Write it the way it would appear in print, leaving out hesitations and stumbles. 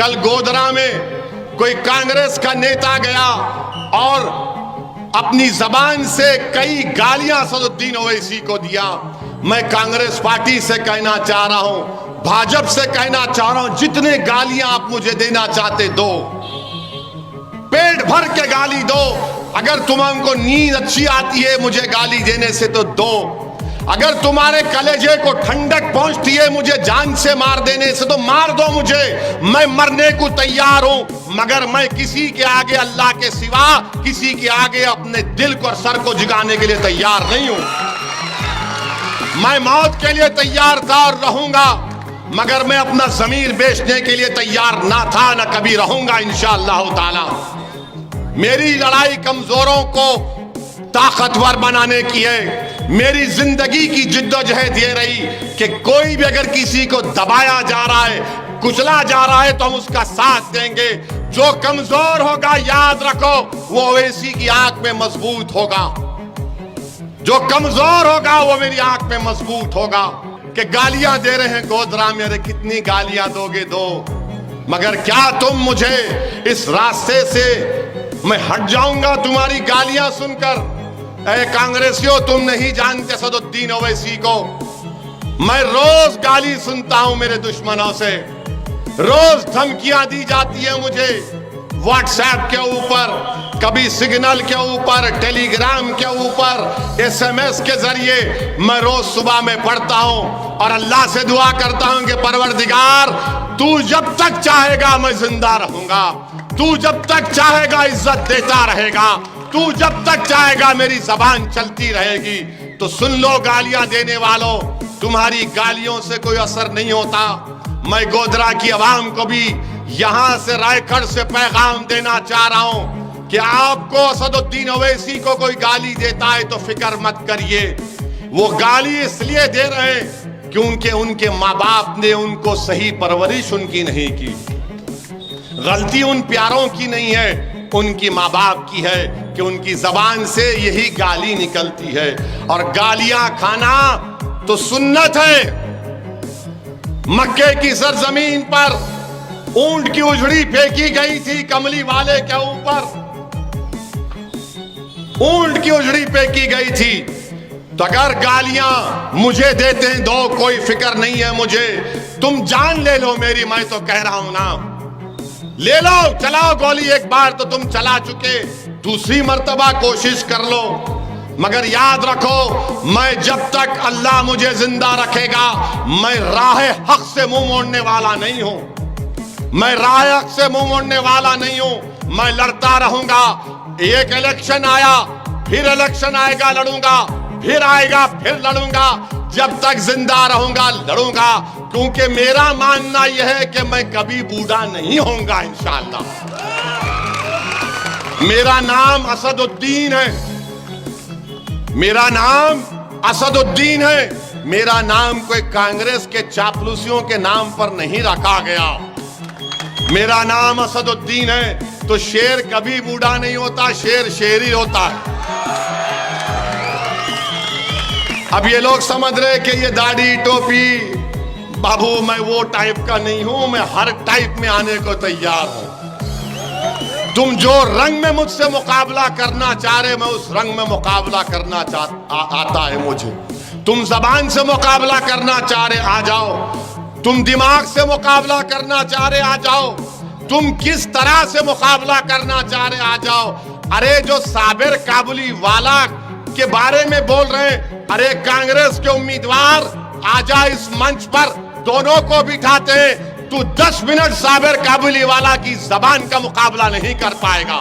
कल गोधरा में कोई कांग्रेस का नेता गया और अपनी जबान से कई गालियां असदुद्दीन ओवैसी को दिया। मैं कांग्रेस पार्टी से कहना चाह रहा हूं, भाजपा से कहना चाह रहा हूं, जितने गालियां आप मुझे देना चाहते दो, पेट भर के गाली दो। अगर तुमको नींद अच्छी आती है मुझे गाली देने से तो दो, अगर तुम्हारे कलेजे को ठंडक पहुंचती है मुझे जान से मार देने से तो मार दो मुझे, मैं मरने को तैयार हूं। मगर मैं किसी के आगे अल्लाह के सिवा किसी के आगे अपने दिल को और सर को झुकाने के लिए तैयार नहीं हूं। मैं मौत के लिए तैयार था और रहूंगा, मगर मैं अपना ज़मीर बेचने के लिए तैयार ना था, ना कभी रहूंगा इंशाअल्लाह ताला। मेरी लड़ाई कमजोरों को ताकतवर बनाने की है। मेरी जिंदगी की जिद्दोजहद ये रही कि कोई भी अगर किसी को दबाया जा रहा है, कुचला जा रहा है तो हम उसका साथ देंगे। जो कमजोर होगा याद रखो वो ओवैसी की आंख में मजबूत होगा, जो कमजोर होगा वो मेरी आंख में मजबूत होगा। कि गालियां दे रहे हैं गोधरा में, अरे कितनी गालियां दोगे दो, मगर क्या तुम मुझे इस रास्ते से मैं हट जाऊंगा तुम्हारी गालियां सुनकर? ऐ कांग्रेसियों, तुम नहीं जानते असदुद्दीन ओवैसी को। मैं रोज गाली सुनता हूं मेरे दुश्मनों से, रोज धमकियां दी जाती है मुझे व्हाट्सएप के ऊपर, कभी सिग्नल के ऊपर, टेलीग्राम के ऊपर, SMS के जरिए। मैं रोज सुबह में पढ़ता हूं और अल्लाह से दुआ करता हूं कि परवरदिगार तू जब तक चाहेगा मैं जिंदा रहूंगा, तू जब तक चाहेगा इज्जत देता रहेगा, तू जब तक चाहेगा मेरी जबान चलती रहेगी। तो सुन लो गालियां देने वालों, तुम्हारी गालियों से कोई असर नहीं होता। मैं गोधरा की आवाम को भी यहां से रायगढ़ से पैगाम देना चाह रहा हूं कि आपको असदुद्दीन ओवैसी को कोई गाली देता है तो फिक्र मत करिए। वो गाली इसलिए दे रहे हैं क्योंकि उनके माँ बाप ने उनको सही परवरिश उनकी नहीं की। गलती उन प्यारों की नहीं है, उनकी माँ बाप की है कि उनकी जबान से यही गाली निकलती है। और गालियां खाना तो सुन्नत है। मक्के की सरजमीन पर ऊंट की उजड़ी फेंकी गई थी कमली वाले के ऊपर, ऊंट की उजड़ी फेंकी गई थी। तो अगर गालियां मुझे देते हैं दो, कोई फिक्र नहीं है मुझे। तुम जान ले लो मेरी, मैं तो कह रहा हूं ना, ले लो, चलाओ गोली। एक बार तो तुम चला चुके, दूसरी मर्तबा कोशिश कर लो। मगर याद रखो, मैं जब तक अल्लाह मुझे जिंदा रखेगा, मैं राह हक से मुंह मोड़ने वाला नहीं हूं। मैं राह हक से मुंह मोड़ने वाला नहीं हूं। मैं लड़ता रहूंगा। एक इलेक्शन आया, फिर इलेक्शन आएगा, लड़ूंगा, फिर आएगा, फिर लड़ूंगा। जब तक जिंदा रहूंगा लड़ूंगा, क्योंकि मेरा मानना यह है कि मैं कभी बूढ़ा नहीं होऊंगा इंशाअल्लाह। मेरा नाम असदुद्दीन है, मेरा नाम असदुद्दीन है। मेरा नाम कोई कांग्रेस के चापलूसियों के नाम पर नहीं रखा गया। मेरा नाम असदुद्दीन है। तो शेर कभी बूढ़ा नहीं होता, शेर शेर ही होता है। अब ये लोग समझ रहे कि ये दाढ़ी टोपी, बाबू मैं वो टाइप का नहीं हूं, मैं हर टाइप में आने को तैयार हूं। तुम जो रंग में मुझसे मुकाबला करना चाह रहे, मैं उस रंग में मुकाबला करना आता है मुझे। तुम जबान से मुकाबला करना चाह रहे, आ जाओ। तुम दिमाग से मुकाबला करना चाह रहे, आ जाओ। तुम किस तरह से मुकाबला करना चाह रहे, आ जाओ। अरे जो साबिर काबुली वाला के बारे में बोल रहे हैं, अरे कांग्रेस के उम्मीदवार आजा इस मंच पर, दोनों को बिठाते हैं। तू 10 मिनट साबिर काबुली वाला की जबान का मुकाबला नहीं कर पाएगा।